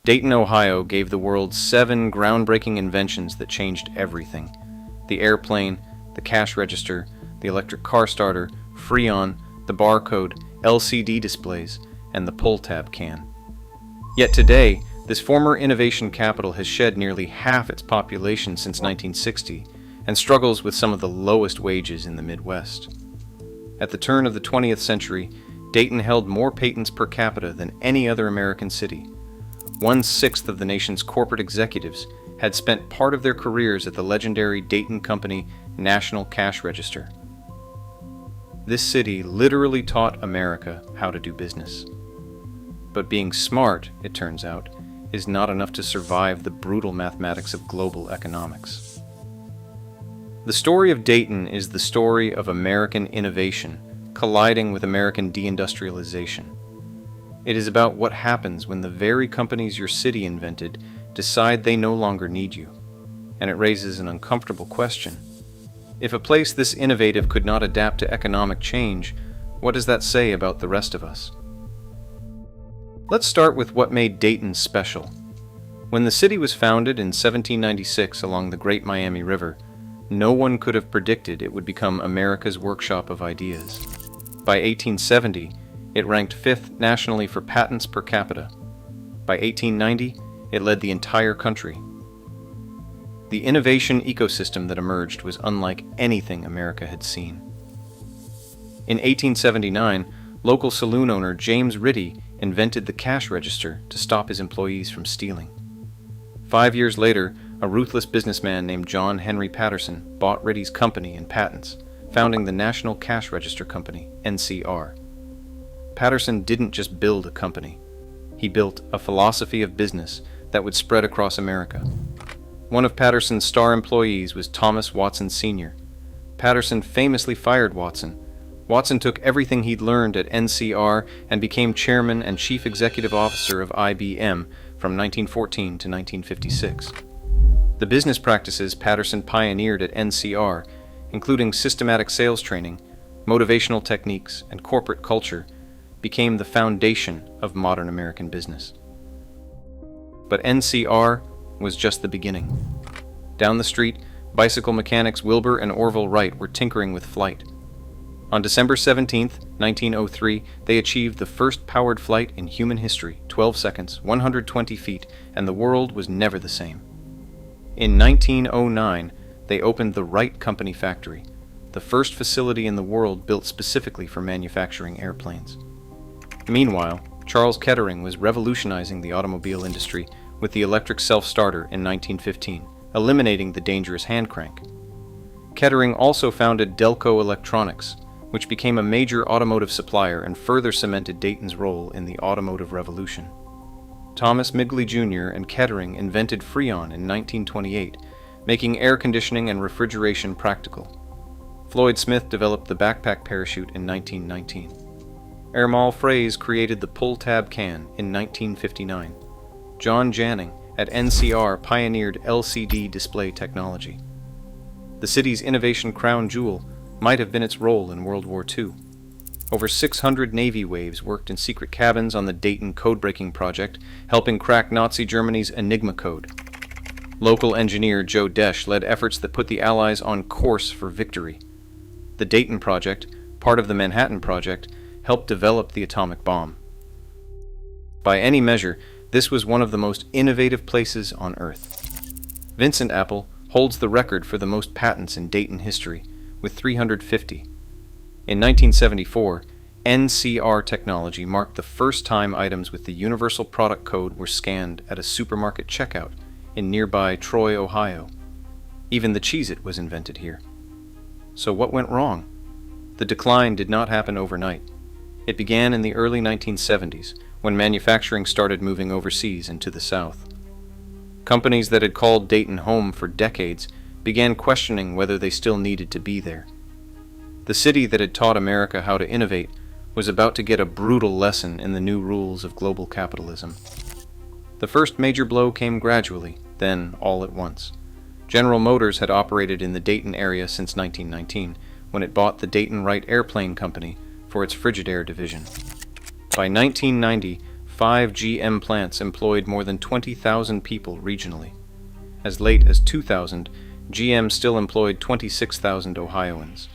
Dayton, Ohio gave the world 7 groundbreaking inventions that changed everything: the airplane, the cash register, the electric car starter, Freon, the barcode, LCD displays, and the pull-tab can. Yet today, this former innovation capital has shed nearly half its population since 1960 and struggles with some of the lowest wages in the Midwest. At the turn of the 20th century, Dayton held more patents per capita than any other American city. 1/6 of the nation's corporate executives had spent part of their careers at the legendary Dayton Company National Cash Register. This city literally taught America how to do business. But being smart, it turns out, is not enough to survive the brutal mathematics of global economics. The story of Dayton is the story of American innovation colliding with American deindustrialization. It is about what happens when the very companies your city invented decide they no longer need you. And it raises an uncomfortable question. If a place this innovative could not adapt to economic change, what does that say about the rest of us? Let's start with what made Dayton special. When the city was founded in 1796 along the Great Miami River, no one could have predicted it would become America's workshop of ideas. By 1870, it ranked 5th nationally for patents per capita. By 1890, it led the entire country. The innovation ecosystem that emerged was unlike anything America had seen. In 1879, local saloon owner James Ritty invented the cash register to stop his employees from stealing. 5 years later, a ruthless businessman named John Henry Patterson bought Ritty's company and patents, founding the National Cash Register Company, NCR. Patterson didn't just build a company. He built a philosophy of business that would spread across America. One of Patterson's star employees was Thomas Watson Sr. Patterson famously fired Watson. Watson took everything he'd learned at NCR and became chairman and chief executive officer of IBM from 1914 to 1956. The business practices Patterson pioneered at NCR, including systematic sales training, motivational techniques, and corporate culture, became the foundation of modern American business. But NCR was just the beginning. Down the street, bicycle mechanics Wilbur and Orville Wright were tinkering with flight. On December 17, 1903, they achieved the first powered flight in human history, 12 seconds, 120 feet, and the world was never the same. In 1909, they opened the Wright Company factory, the first facility in the world built specifically for manufacturing airplanes. Meanwhile, Charles Kettering was revolutionizing the automobile industry with the electric self-starter in 1915, eliminating the dangerous hand crank. Kettering also founded Delco Electronics, which became a major automotive supplier and further cemented Dayton's role in the automotive revolution. Thomas Migley Jr. and Kettering invented Freon in 1928, making air conditioning and refrigeration practical. Floyd Smith developed the backpack parachute in 1919. Ermal Fraze created the pull-tab can in 1959. John Janning at NCR pioneered LCD display technology. The city's innovation crown jewel might have been its role in World War II. Over 600 Navy waves worked in secret cabins on the Dayton code-breaking project, helping crack Nazi Germany's Enigma code. Local engineer Joe Desch led efforts that put the Allies on course for victory. The Dayton Project, part of the Manhattan Project, helped develop the atomic bomb. By any measure, this was one of the most innovative places on Earth. Vincent Apple holds the record for the most patents in Dayton history, with 350. In 1974, NCR technology marked the first time items with the Universal Product Code were scanned at a supermarket checkout in nearby Troy, Ohio. Even the Cheez-It was invented here. So what went wrong? The decline did not happen overnight. It began in the early 1970s, when manufacturing started moving overseas and to the South. Companies that had called Dayton home for decades began questioning whether they still needed to be there. The city that had taught America how to innovate was about to get a brutal lesson in the new rules of global capitalism. The first major blow came gradually, then all at once. General Motors had operated in the Dayton area since 1919, when it bought the Dayton Wright Airplane Company for its Frigidaire division. By 1990, 5 GM plants employed more than 20,000 people regionally. As late as 2000, GM still employed 26,000 Ohioans.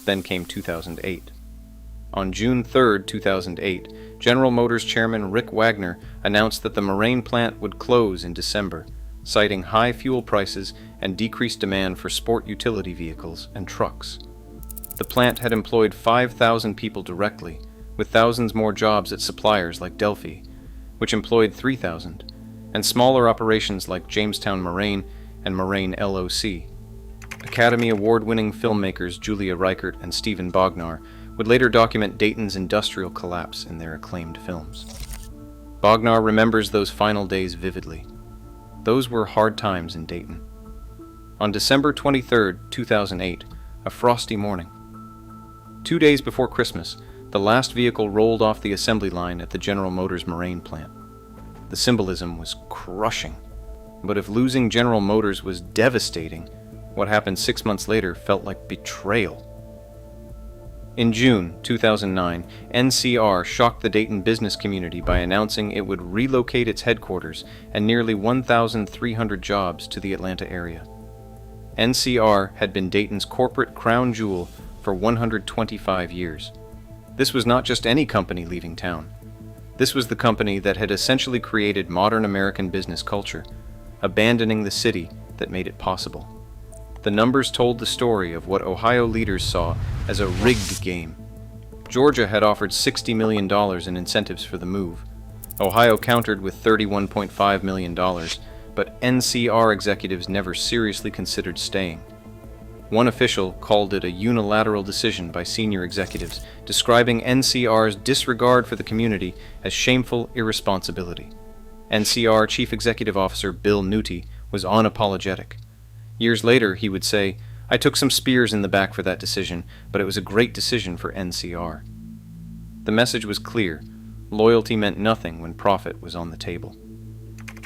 Then came 2008. On June 3, 2008, General Motors chairman Rick Wagner announced that the Moraine plant would close in December, citing high fuel prices and decreased demand for sport utility vehicles and trucks. The plant had employed 5,000 people directly, with thousands more jobs at suppliers like Delphi, which employed 3,000, and smaller operations like Jamestown Moraine and Moraine LOC. Academy Award-winning filmmakers Julia Reichert and Stephen Bognar would later document Dayton's industrial collapse in their acclaimed films. Bognar remembers those final days vividly. Those were hard times in Dayton. On December 23, 2008, a frosty morning. 2 days before Christmas, the last vehicle rolled off the assembly line at the General Motors Moraine plant. The symbolism was crushing. But if losing General Motors was devastating, what happened 6 months later felt like betrayal. In June 2009, NCR shocked the Dayton business community by announcing it would relocate its headquarters and nearly 1,300 jobs to the Atlanta area. NCR had been Dayton's corporate crown jewel for 125 years. This was not just any company leaving town. This was the company that had essentially created modern American business culture, abandoning the city that made it possible. The numbers told the story of what Ohio leaders saw as a rigged game. Georgia had offered $60 million in incentives for the move. Ohio countered with $31.5 million, but NCR executives never seriously considered staying. One official called it a unilateral decision by senior executives, describing NCR's disregard for the community as shameful irresponsibility. NCR Chief Executive Officer Bill Newty was unapologetic. Years later, he would say, "I took some spears in the back for that decision, but it was a great decision for NCR." The message was clear. Loyalty meant nothing when profit was on the table.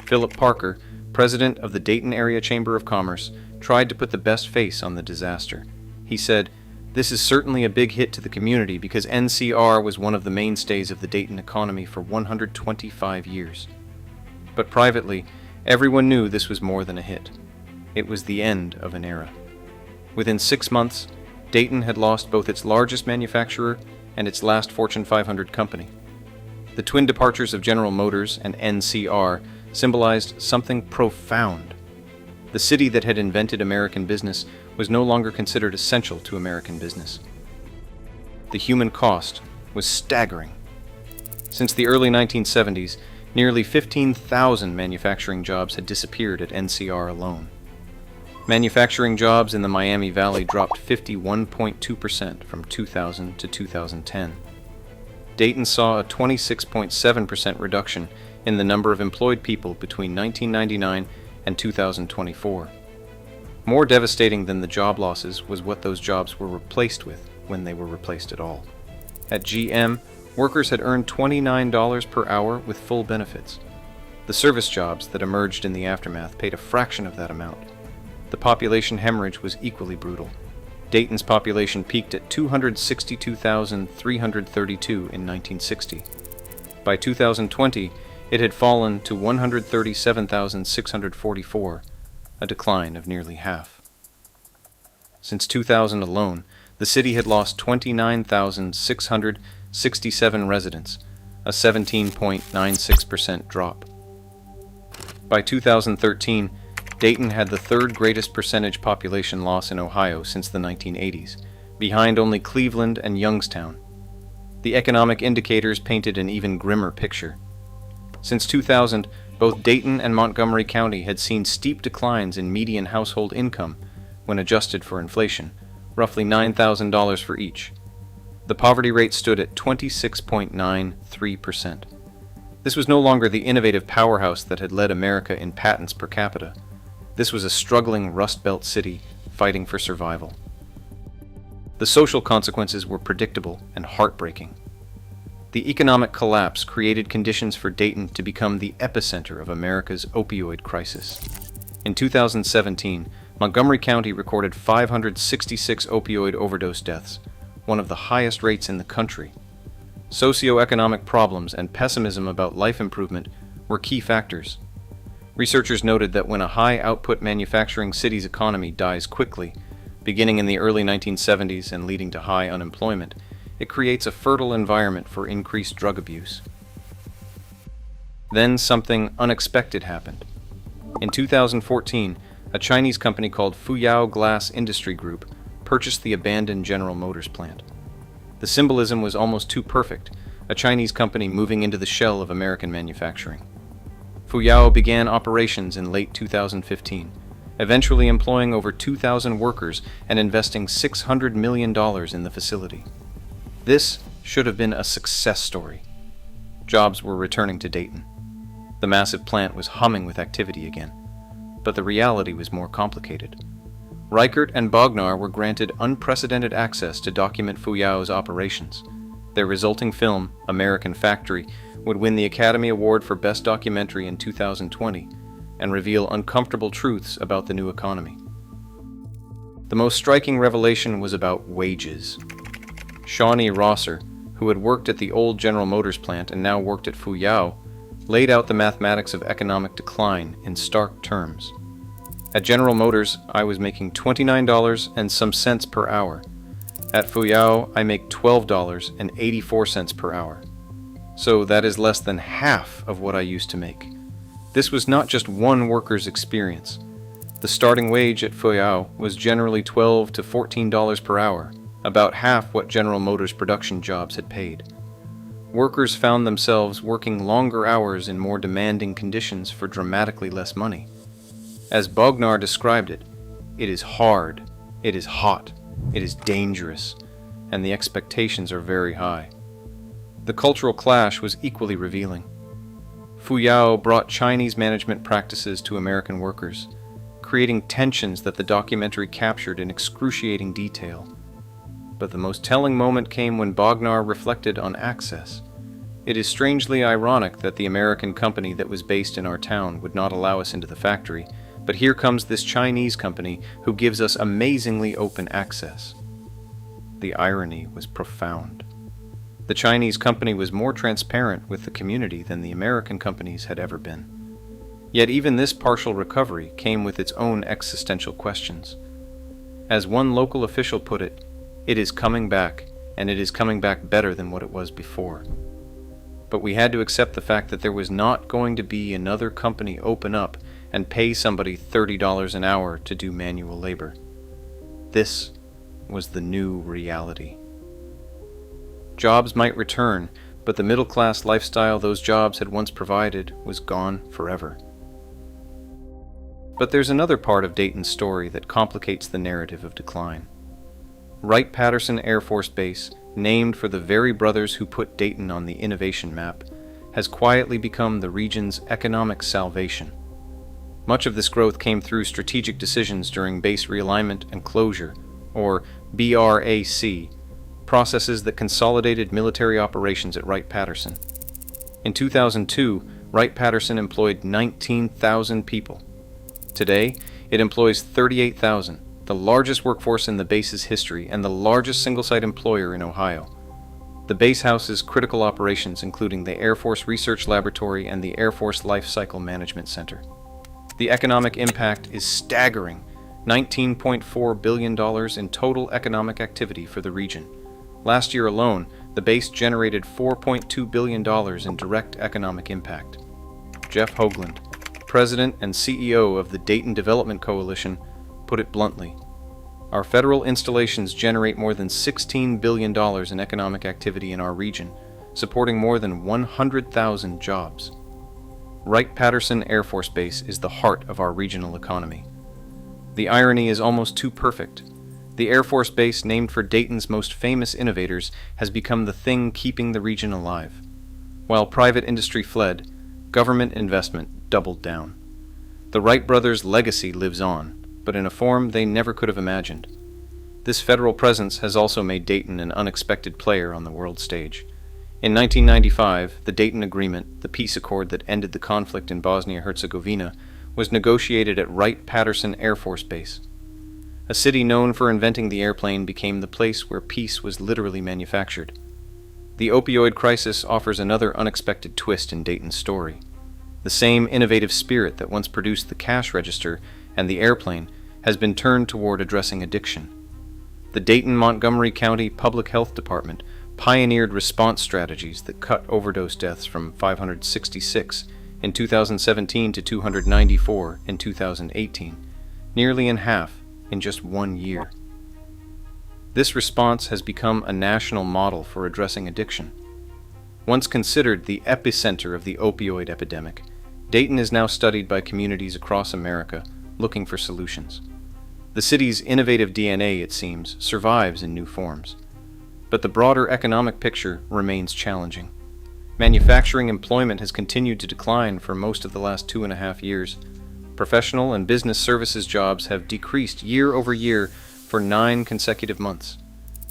Philip Parker, president of the Dayton Area Chamber of Commerce, tried to put the best face on the disaster. He said, "This is certainly a big hit to the community because NCR was one of the mainstays of the Dayton economy for 125 years. But privately, everyone knew this was more than a hit. It was the end of an era. Within 6 months, Dayton had lost both its largest manufacturer and its last Fortune 500 company. The twin departures of General Motors and NCR symbolized something profound. The city that had invented American business was no longer considered essential to American business. The human cost was staggering. Since the early 1970s, nearly 15,000 manufacturing jobs had disappeared at NCR alone. Manufacturing jobs in the Miami Valley dropped 51.2% from 2000 to 2010. Dayton saw a 26.7% reduction in the number of employed people between 1999 and 2024. More devastating than the job losses was what those jobs were replaced with when they were replaced at all. At GM, workers had earned $29 per hour with full benefits. The service jobs that emerged in the aftermath paid a fraction of that amount. The population hemorrhage was equally brutal. Dayton's population peaked at 262,332 in 1960. By 2020, it had fallen to 137,644, a decline of nearly half. Since 2000 alone, the city had lost 29,667 residents, a 17.96% drop. By 2013, Dayton had the third greatest percentage population loss in Ohio since the 1980s, behind only Cleveland and Youngstown. The economic indicators painted an even grimmer picture. Since 2000, both Dayton and Montgomery County had seen steep declines in median household income when adjusted for inflation, roughly $9,000 for each. The poverty rate stood at 26.93%. This was no longer the innovative powerhouse that had led America in patents per capita. This was a struggling Rust Belt city fighting for survival. The social consequences were predictable and heartbreaking. The economic collapse created conditions for Dayton to become the epicenter of America's opioid crisis. In 2017, Montgomery County recorded 566 opioid overdose deaths, one of the highest rates in the country. Socioeconomic problems and pessimism about life improvement were key factors. Researchers noted that when a high-output manufacturing city's economy dies quickly, beginning in the early 1970s and leading to high unemployment, it creates a fertile environment for increased drug abuse. Then something unexpected happened. In 2014, a Chinese company called Fuyao Glass Industry Group purchased the abandoned General Motors plant. The symbolism was almost too perfect, a Chinese company moving into the shell of American manufacturing. Fuyao began operations in late 2015, eventually employing over 2,000 workers and investing $600 million in the facility. This should have been a success story. Jobs were returning to Dayton. The massive plant was humming with activity again. But the reality was more complicated. Reichert and Bognar were granted unprecedented access to document Fuyao's operations. Their resulting film, American Factory, would win the Academy Award for Best Documentary in 2020 and reveal uncomfortable truths about the new economy. The most striking revelation was about wages. Shawnee Rosser, who had worked at the old General Motors plant and now worked at Fuyao, laid out the mathematics of economic decline in stark terms. At General Motors, I was making $29 and some cents per hour. At Fuyao, I make $12.84 per hour. So that is less than half of what I used to make. This was not just one worker's experience. The starting wage at Fuyao was generally $12 to $14 per hour, about half what General Motors production jobs had paid. Workers found themselves working longer hours in more demanding conditions for dramatically less money. As Bognar described it, it is hard, it is hot, it is dangerous, and the expectations are very high. The cultural clash was equally revealing. Fuyao brought Chinese management practices to American workers, creating tensions that the documentary captured in excruciating detail. But the most telling moment came when Bognar reflected on access. It is strangely ironic that the American company that was based in our town would not allow us into the factory, but here comes this Chinese company who gives us amazingly open access. The irony was profound. The Chinese company was more transparent with the community than the American companies had ever been. Yet even this partial recovery came with its own existential questions. As one local official put it, "It is coming back, and it is coming back better than what it was before." But we had to accept the fact that there was not going to be another company open up and pay somebody $30 an hour to do manual labor. This was the new reality. Jobs might return, but the middle-class lifestyle those jobs had once provided was gone forever. But there's another part of Dayton's story that complicates the narrative of decline. Wright-Patterson Air Force Base, named for the very brothers who put Dayton on the innovation map, has quietly become the region's economic salvation. Much of this growth came through strategic decisions during base realignment and closure, or BRAC, processes that consolidated military operations at Wright-Patterson. In 2002, Wright-Patterson employed 19,000 people. Today, it employs 38,000. The largest workforce in the base's history and the largest single-site employer in Ohio. The base houses critical operations including the Air Force Research Laboratory and the Air Force Life Cycle Management Center. The economic impact is staggering, $19.4 billion in total economic activity for the region. Last year alone, the base generated $4.2 billion in direct economic impact. Jeff Hoagland, President and CEO of the Dayton Development Coalition, put it bluntly, "Our federal installations generate more than $16 billion in economic activity in our region, supporting more than 100,000 jobs. Wright-Patterson Air Force Base is the heart of our regional economy." The irony is almost too perfect. The Air Force Base, named for Dayton's most famous innovators, has become the thing keeping the region alive. While private industry fled, government investment doubled down. The Wright brothers' legacy lives on, but in a form they never could have imagined. This federal presence has also made Dayton an unexpected player on the world stage. In 1995, the Dayton Agreement, the peace accord that ended the conflict in Bosnia-Herzegovina, was negotiated at Wright-Patterson Air Force Base. A city known for inventing the airplane became the place where peace was literally manufactured. The opioid crisis offers another unexpected twist in Dayton's story. The same innovative spirit that once produced the cash register and the airplane has been turned toward addressing addiction. The Dayton-Montgomery County Public Health Department pioneered response strategies that cut overdose deaths from 566 in 2017 to 294 in 2018, nearly in half in just 1 year. This response has become a national model for addressing addiction. Once considered the epicenter of the opioid epidemic, Dayton is now studied by communities across America looking for solutions. The city's innovative DNA, it seems, survives in new forms. But the broader economic picture remains challenging. Manufacturing employment has continued to decline for most of the last 2.5 years. Professional and business services jobs have decreased year over year for 9 consecutive months.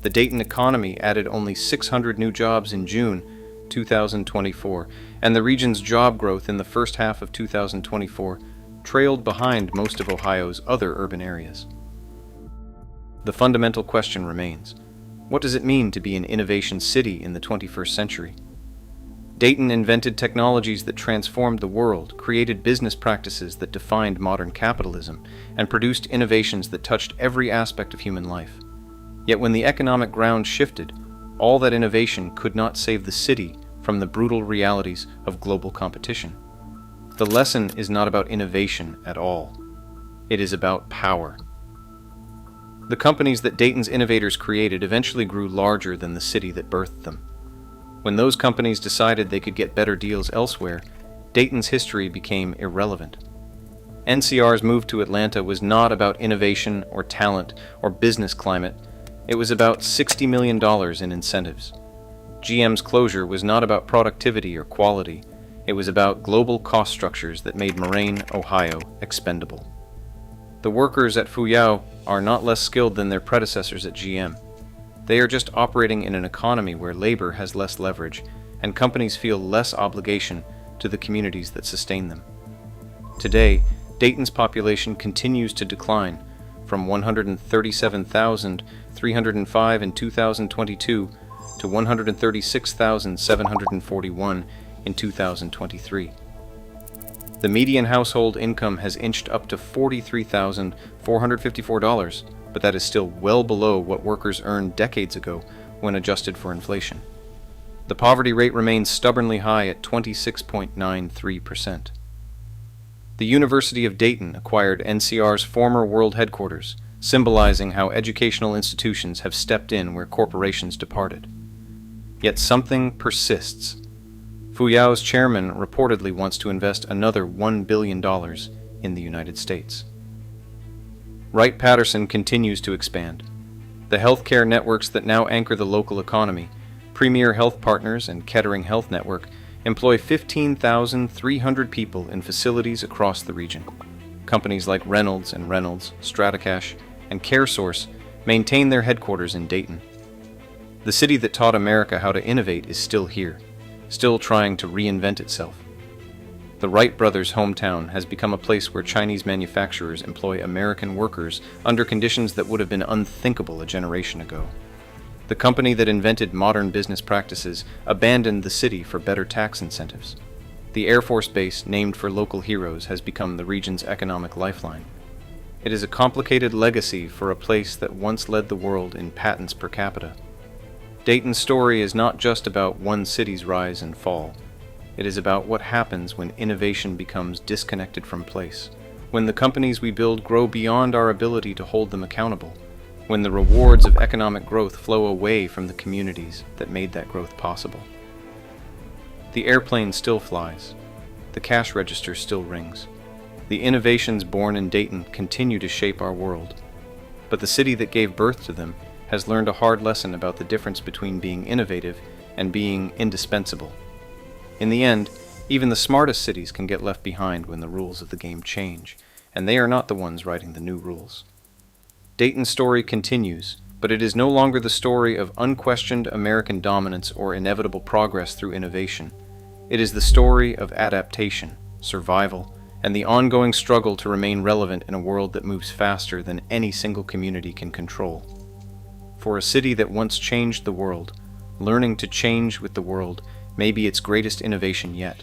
The Dayton economy added only 600 new jobs in June 2024, and the region's job growth in the first half of 2024 trailed behind most of Ohio's other urban areas. The fundamental question remains: what does it mean to be an innovation city in the 21st century? Dayton invented technologies that transformed the world, created business practices that defined modern capitalism, and produced innovations that touched every aspect of human life. Yet when the economic ground shifted, all that innovation could not save the city from the brutal realities of global competition. The lesson is not about innovation at all. It is about power. The companies that Dayton's innovators created eventually grew larger than the city that birthed them. When those companies decided they could get better deals elsewhere, Dayton's history became irrelevant. NCR's move to Atlanta was not about innovation or talent or business climate. It was about $60 million in incentives. GM's closure was not about productivity or quality. It was about global cost structures that made Moraine, Ohio, expendable. The workers at Fuyao are not less skilled than their predecessors at GM. They are just operating in an economy where labor has less leverage, and companies feel less obligation to the communities that sustain them. Today, Dayton's population continues to decline from 137,305 in 2022 to 136,741 in 2023. The median household income has inched up to $43,454, but that is still well below what workers earned decades ago when adjusted for inflation. The poverty rate remains stubbornly high at 26.93%. The University of Dayton acquired NCR's former world headquarters, symbolizing how educational institutions have stepped in where corporations departed. Yet something persists. Fuyao's chairman reportedly wants to invest another $1 billion in the United States. Wright-Patterson continues to expand. The healthcare networks that now anchor the local economy, Premier Health Partners and Kettering Health Network, employ 15,300 people in facilities across the region. Companies like Reynolds and Reynolds, Stratacash, and CareSource maintain their headquarters in Dayton. The city that taught America how to innovate is still here, still trying to reinvent itself. The Wright brothers' hometown has become a place where Chinese manufacturers employ American workers under conditions that would have been unthinkable a generation ago. The company that invented modern business practices abandoned the city for better tax incentives. The Air Force Base, named for local heroes, has become the region's economic lifeline. It is a complicated legacy for a place that once led the world in patents per capita. Dayton's story is not just about one city's rise and fall. It is about what happens when innovation becomes disconnected from place, when the companies we build grow beyond our ability to hold them accountable, when the rewards of economic growth flow away from the communities that made that growth possible. The airplane still flies. The cash register still rings. The innovations born in Dayton continue to shape our world. But the city that gave birth to them has learned a hard lesson about the difference between being innovative and being indispensable. In the end, even the smartest cities can get left behind when the rules of the game change, and they are not the ones writing the new rules. Dayton's story continues, but it is no longer the story of unquestioned American dominance or inevitable progress through innovation. It is the story of adaptation, survival, and the ongoing struggle to remain relevant in a world that moves faster than any single community can control. For a city that once changed the world, learning to change with the world may be its greatest innovation yet.